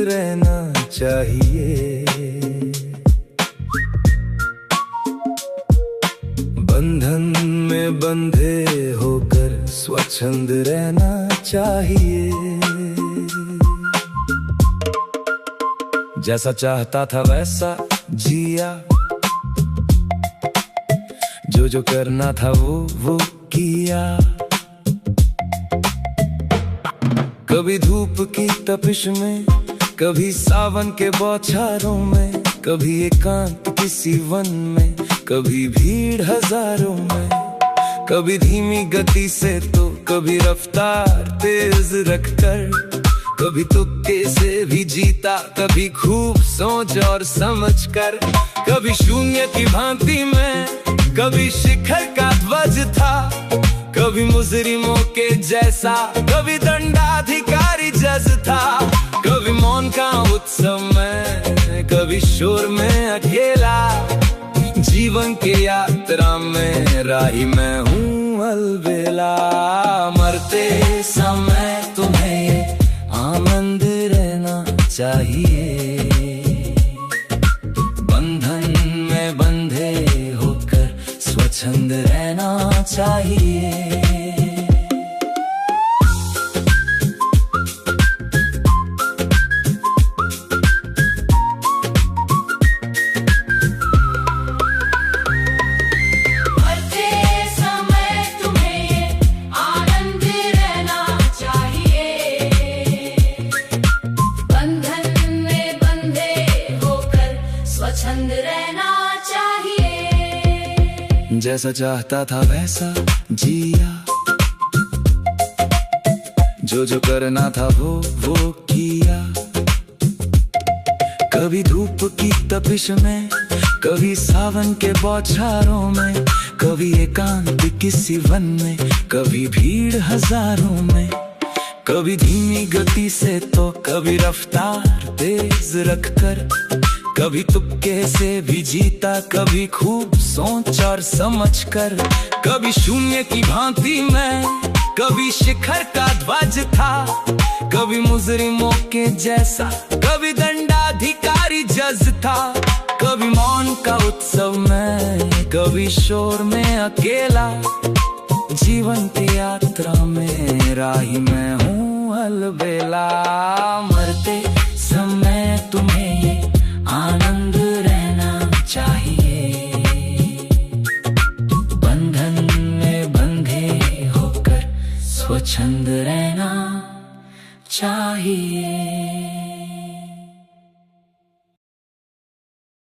रहना चाहिए। बंधन में बंधे होकर स्वच्छंद रहना चाहिए। जैसा चाहता था वैसा जिया, जो करना था वो किया। कभी धूप की तपिश में, कभी सावन के बौछारों में, कभी एकांत किसी वन में, कभी भीड़ हजारों में। कभी धीमी गति से तो कभी रफ्तार तेज रखकर, कभी तुक्के से भी जीता, कभी खूब सोच और समझ कर। कभी शून्य की भांति में, कभी शिखर का ध्वज था, कभी मुजरिमों के जैसा, कभी दंडाधिकारी जज था। कभी मौन का उत्सव में, कभी शोर में अकेला। जीवन के यात्रा में राही मैं हूँ अलबेला। मरते समय तुम्हें ये आनंद रहना चाहिए। बंधन में बंधे होकर स्वच्छंद रहना चाहिए। जैसा चाहता था वैसा जिया, जो करना था वो किया। कभी धूप की तपिश में, कभी सावन के बौछारों में, कभी एकांत किसी वन में, कभी भीड़ हजारों में। कभी धीमी गति से तो कभी रफ्तार तेज रखकर, कभी तुक्के से भी जीता, कभी खूब सोच और समझ कर। कभी शून्य की भांति में, कभी शिखर का ध्वज था, कभी मुजरिमों के जैसा, कभी दंडाधिकारी जज था। कभी मौन का उत्सव में, कभी शोर में अकेला। जीवन की यात्रा में राही मैं हूँ अलबेला। मरते समय तुम्हें ये आनंद रहना चाहिए। बंधन में बंधे होकर स्वच्छंद रहना चाहिए।